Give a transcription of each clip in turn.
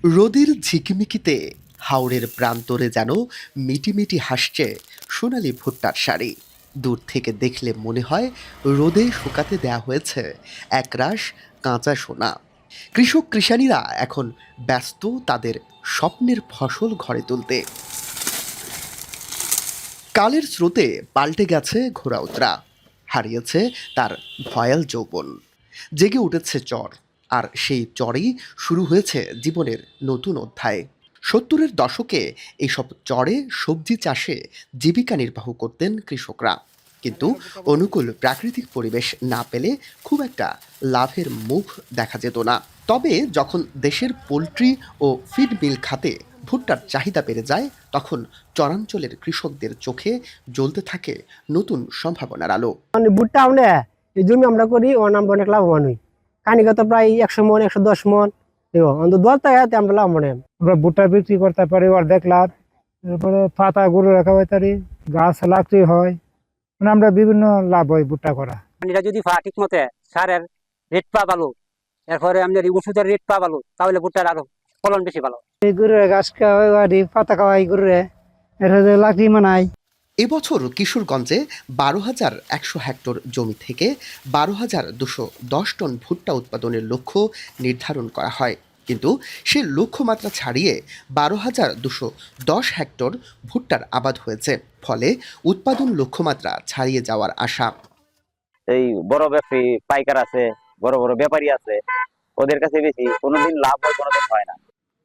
রোদের ঝিকিমিকিতে হাওরের প্রান্তরে যেন মিটিমিটি হাসছে সোনালি ভুট্টার শাড়ি। দূর থেকে দেখলে মনে হয় রোদে শুকাতে দেয়া হয়েছে একরাশ কাঁচা সোনা। কৃষক কৃষানীরা এখন ব্যস্ত তাদের স্বপ্নের ফসল ঘরে তুলতে। কালের স্রোতে পাল্টে গেছে ঘোড়াউতরা, হারিয়েছে তার ভয়াল যৌবন, জেগে উঠেছে চর। আর সেই চরেই শুরু হয়েছে জীবনের নতুন অধ্যায়। ৭০-এর দশকে এইসব চরে সবজি চাষে জীবিকা নির্বাহ করতেন কৃষকরা, কিন্তু অনুকূল প্রাকৃতিক পরিবেশ না পেলে খুব একটা লাভের মুখ দেখা যেত না। তবে যখন দেশের পোলট্রি ও ফিড মিল খাতে ভুট্টার চাহিদা বেড়ে যায়, তখন চরাঞ্চলের কৃষকদের চোখে জ্বলতে থাকে নতুন সম্ভাবনার আলো। মানে ভুট্টা আমরা এই জমি আমরা করি ওর আমরা অনেক লাভবান হই। কানিগত প্রায় 100 মন 110 মন অন্তত 10 টাকাতে আমরা লাভবান হই। আমরা ভুট্টা বিক্রি করতে পারি অর্ধেক লাভ, এরপরে পাতা গরু রাখা হয়, তারি গাছ লাগতেই হয়, মানে আমরা বিভিন্ন লাভ হয় ভুট্টা করা। এটা যদি ঠিক মতে সারের রেট পা ভালো, এরপরে আমাদের ওষুধের রেট পা ভালো, তাহলে ভুট্টার আরো ফলন বেশি ভালো। এই গরুরে ঘাস খাওয়াই, পাতা খাওয়াই গরুরে, এটা লাকড়ি মানাই। এবছর কিশোরগঞ্জে ১২,১০০ হেক্টর জমি থেকে ১২,২১০ টন ভুট্টা উৎপাদনের লক্ষ্য নির্ধারণ করা হয়, কিন্তু সে লক্ষ্যমাত্রা ছাড়িয়ে ১২,২১০ হেক্টর ভুট্টার আবাদ হয়েছে। ফলে উৎপাদন লক্ষ্যমাত্রা ছাড়িয়ে যাওয়ার আশা। এই বড় ব্যবসায়ী পাইকার আছে, বড় বড় ব্যাপারী আছে, ওদের কাছে বেশি কোনোদিন লাভ হয় কোনোদিন হয় না।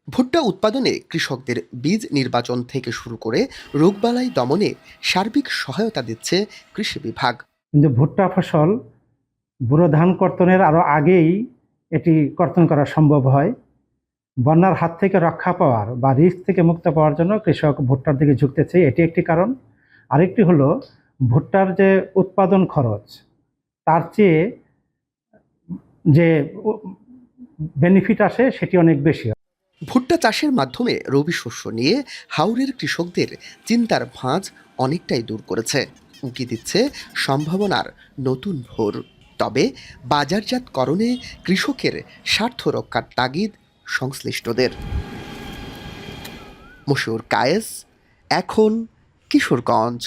ভুট্টা উৎপাদনে কৃষকদের বীজ নির্বাচন থেকে শুরু করে রোগবালাই দমনে সার্বিক সহায়তা দিচ্ছে কৃষি বিভাগ। কিন্তু ভুট্টা ফসল বুড়ো ধান কর্তনের আরো আগেই এটি কর্তন করা সম্ভব হয়। বন্যার হাত থেকে রক্ষা পাওয়ার বা রিস্ক থেকে মুক্ত পাওয়ার জন্য কৃষক ভুট্টার দিকে ঝুঁকতেছে, এটি একটি কারণ। আরেকটি হলো ভুট্টার যে উৎপাদন খরচ, তার চেয়ে যে বেনিফিট আসে সেটি অনেক বেশি। ভুট্টা চাষের মাধ্যমে রবি শস্য নিয়ে হাওরের কৃষকদের চিন্তার ভাঁজ অনেকটাই দূর করেছে, উঁকি দিচ্ছে সম্ভাবনার নতুন ভোর। তবে বাজারজাতকরণে কৃষকের স্বার্থ রক্ষার তাগিদ সংশ্লিষ্টদের। মশিউর কায়েস, এখন কিশোরগঞ্জ।